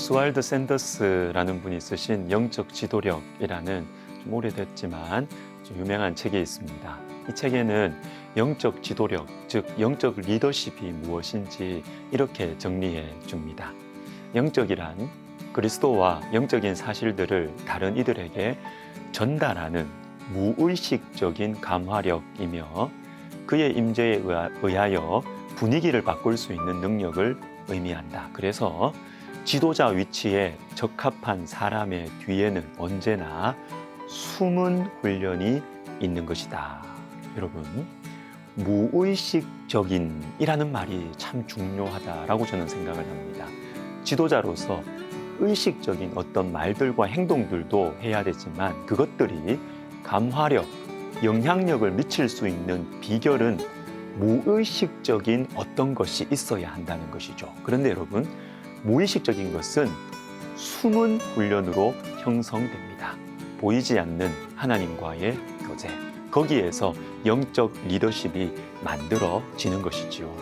오스왈드 샌더스라는 분이 쓰신 영적 지도력이라는 좀 오래됐지만 좀 유명한 책이 있습니다. 이 책에는 영적 지도력, 즉 영적 리더십이 무엇인지 이렇게 정리해 줍니다. 영적이란 그리스도와 영적인 사실들을 다른 이들에게 전달하는 무의식적인 감화력이며 그의 임재에 의하여 분위기를 바꿀 수 있는 능력을 의미한다. 그래서 지도자 위치에 적합한 사람의 뒤에는 언제나 숨은 훈련이 있는 것이다. 여러분, 무의식적인이라는 말이 참 중요하다라고 저는 생각을 합니다. 지도자로서 의식적인 어떤 말들과 행동들도 해야 되지만 그것들이 감화력, 영향력을 미칠 수 있는 비결은 무의식적인 어떤 것이 있어야 한다는 것이죠. 그런데 여러분, 무의식적인 것은 숨은 훈련으로 형성됩니다. 보이지 않는 하나님과의 교제, 거기에서 영적 리더십이 만들어지는 것이지요.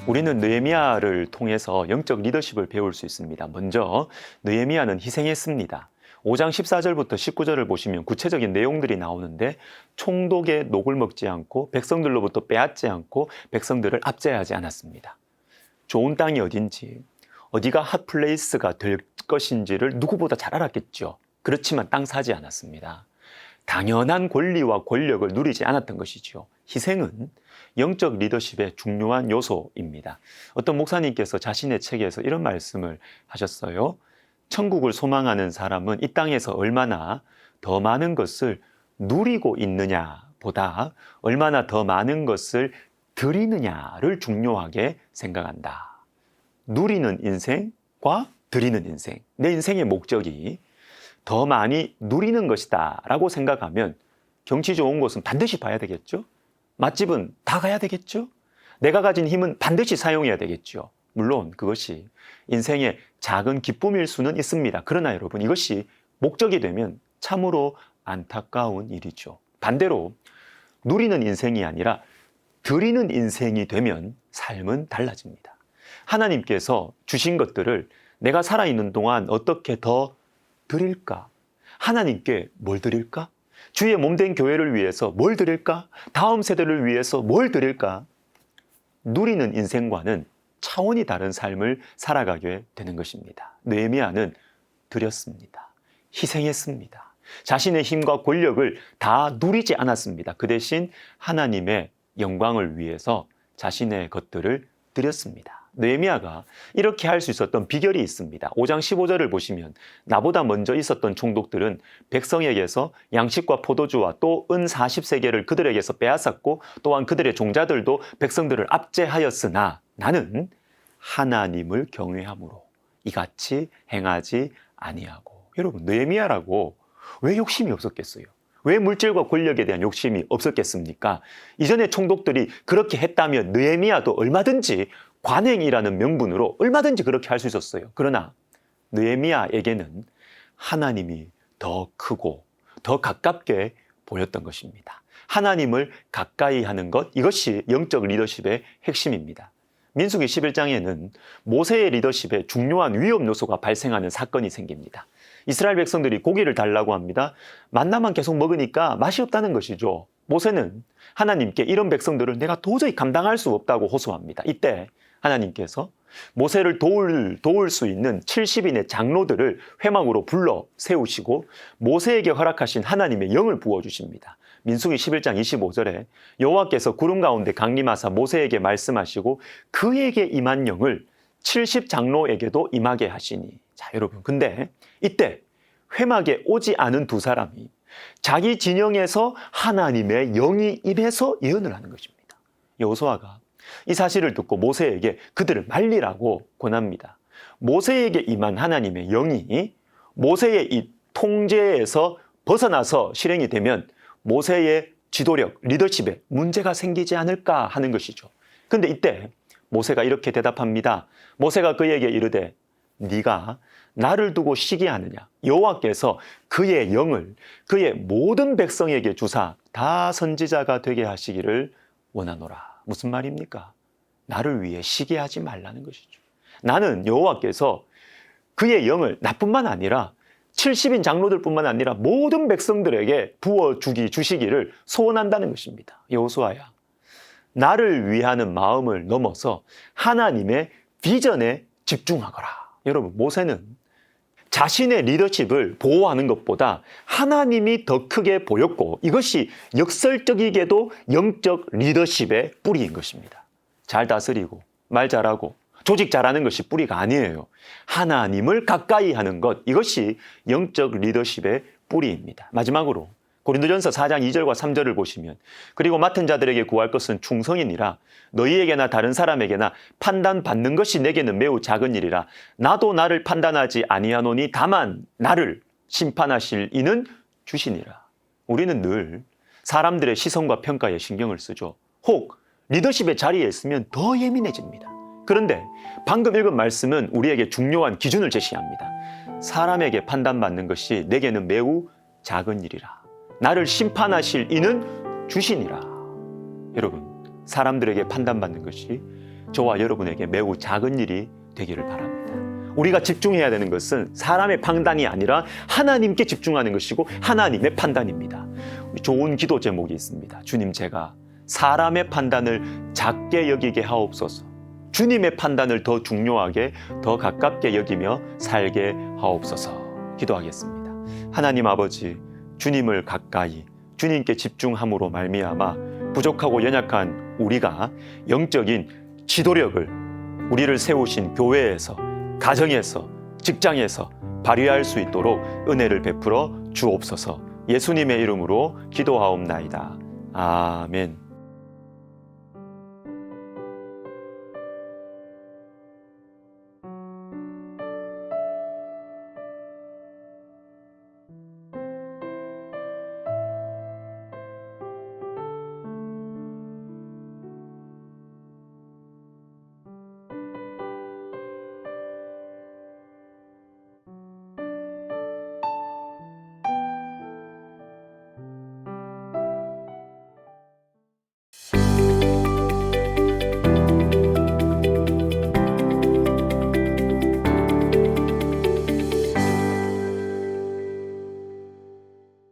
우리는 느헤미야를 통해서 영적 리더십을 배울 수 있습니다. 먼저 느헤미야는 희생했습니다. 5장 14절부터 19절을 보시면 구체적인 내용들이 나오는데 총독의 녹을 먹지 않고 백성들로부터 빼앗지 않고 백성들을 압제하지 않았습니다. 좋은 땅이 어딘지, 어디가 핫플레이스가 될 것인지를 누구보다 잘 알았겠죠. 그렇지만 땅 사지 않았습니다. 당연한 권리와 권력을 누리지 않았던 것이죠. 희생은 영적 리더십의 중요한 요소입니다. 어떤 목사님께서 자신의 책에서 이런 말씀을 하셨어요. 천국을 소망하는 사람은 이 땅에서 얼마나 더 많은 것을 누리고 있느냐보다 얼마나 더 많은 것을 드리느냐를 중요하게 생각한다. 누리는 인생과 드리는 인생, 내 인생의 목적이 더 많이 누리는 것이다 라고 생각하면 경치 좋은 곳은 반드시 봐야 되겠죠? 맛집은 다 가야 되겠죠? 내가 가진 힘은 반드시 사용해야 되겠죠? 물론 그것이 인생의 작은 기쁨일 수는 있습니다. 그러나 여러분, 이것이 목적이 되면 참으로 안타까운 일이죠. 반대로 누리는 인생이 아니라 드리는 인생이 되면 삶은 달라집니다. 하나님께서 주신 것들을 내가 살아있는 동안 어떻게 더 드릴까? 하나님께 뭘 드릴까? 주의 몸된 교회를 위해서 뭘 드릴까? 다음 세대를 위해서 뭘 드릴까? 누리는 인생과는 차원이 다른 삶을 살아가게 되는 것입니다. 느헤미야는 드렸습니다. 희생했습니다. 자신의 힘과 권력을 다 누리지 않았습니다. 그 대신 하나님의 영광을 위해서 자신의 것들을 드렸습니다. 느헤미야가 이렇게 할 수 있었던 비결이 있습니다. 5장 15절을 보시면 나보다 먼저 있었던 총독들은 백성에게서 양식과 포도주와 또 은 40세겔을 그들에게서 빼앗았고 또한 그들의 종자들도 백성들을 압제하였으나 나는 하나님을 경외함으로 이같이 행하지 아니하고. 여러분, 느헤미야라고 왜 욕심이 없었겠어요? 왜 물질과 권력에 대한 욕심이 없었겠습니까? 이전에 총독들이 그렇게 했다면 느헤미야도 얼마든지 관행이라는 명분으로 얼마든지 그렇게 할 수 있었어요. 그러나 느헤미야에게는 하나님이 더 크고 더 가깝게 보였던 것입니다. 하나님을 가까이 하는 것, 이것이 영적 리더십의 핵심입니다. 민수기 11장에는 모세의 리더십에 중요한 위험 요소가 발생하는 사건이 생깁니다. 이스라엘 백성들이 고기를 달라고 합니다. 만나만 계속 먹으니까 맛이 없다는 것이죠. 모세는 하나님께 이런 백성들을 내가 도저히 감당할 수 없다고 호소합니다. 이때 하나님께서 모세를 도울 수 있는 70인의 장로들을 회막으로 불러 세우시고 모세에게 허락하신 하나님의 영을 부어주십니다. 민수기 11장 25절에 여호와께서 구름 가운데 강림하사 모세에게 말씀하시고 그에게 임한 영을 70장로에게도 임하게 하시니. 자, 여러분, 근데 이때 회막에 오지 않은 두 사람이 자기 진영에서 하나님의 영이 임해서 예언을 하는 것입니다. 여호수아가 이 사실을 듣고 모세에게 그들을 말리라고 권합니다. 모세에게 임한 하나님의 영이 모세의 이 통제에서 벗어나서 실행이 되면 모세의 지도력, 리더십에 문제가 생기지 않을까 하는 것이죠. 그런데 이때 모세가 이렇게 대답합니다. 모세가 그에게 이르되 네가 나를 두고 시기하느냐? 여호와께서 그의 영을 그의 모든 백성에게 주사 다 선지자가 되게 하시기를 원하노라. 무슨 말입니까? 나를 위해 시기하지 말라는 것이죠. 나는 여호와께서 그의 영을 나뿐만 아니라 70인 장로들뿐만 아니라 모든 백성들에게 주시기를 소원한다는 것입니다. 여호수아야, 나를 위하는 마음을 넘어서 하나님의 비전에 집중하거라. 여러분, 모세는 자신의 리더십을 보호하는 것보다 하나님이 더 크게 보였고, 이것이 역설적이게도 영적 리더십의 뿌리인 것입니다. 잘 다스리고 말 잘하고 조직 잘하는 것이 뿌리가 아니에요. 하나님을 가까이 하는 것, 이것이 영적 리더십의 뿌리입니다. 마지막으로 고린도전서 4장 2절과 3절을 보시면, 그리고 맡은 자들에게 구할 것은 충성이니라. 너희에게나 다른 사람에게나 판단받는 것이 내게는 매우 작은 일이라. 나도 나를 판단하지 아니하노니 다만 나를 심판하실 이는 주시니라. 우리는 늘 사람들의 시선과 평가에 신경을 쓰죠. 혹 리더십의 자리에 있으면 더 예민해집니다. 그런데 방금 읽은 말씀은 우리에게 중요한 기준을 제시합니다. 사람에게 판단받는 것이 내게는 매우 작은 일이라. 나를 심판하실 이는 주시니라. 여러분, 사람들에게 판단받는 것이 저와 여러분에게 매우 작은 일이 되기를 바랍니다. 우리가 집중해야 되는 것은 사람의 판단이 아니라 하나님께 집중하는 것이고 하나님의 판단입니다. 좋은 기도 제목이 있습니다. 주님, 제가 사람의 판단을 작게 여기게 하옵소서. 주님의 판단을 더 중요하게, 더 가깝게 여기며 살게 하옵소서. 기도하겠습니다. 하나님 아버지, 주님을 가까이, 주님께 집중함으로 말미암아 부족하고 연약한 우리가 영적인 지도력을 우리를 세우신 교회에서, 가정에서, 직장에서 발휘할 수 있도록 은혜를 베풀어 주옵소서. 예수님의 이름으로 기도하옵나이다. 아멘.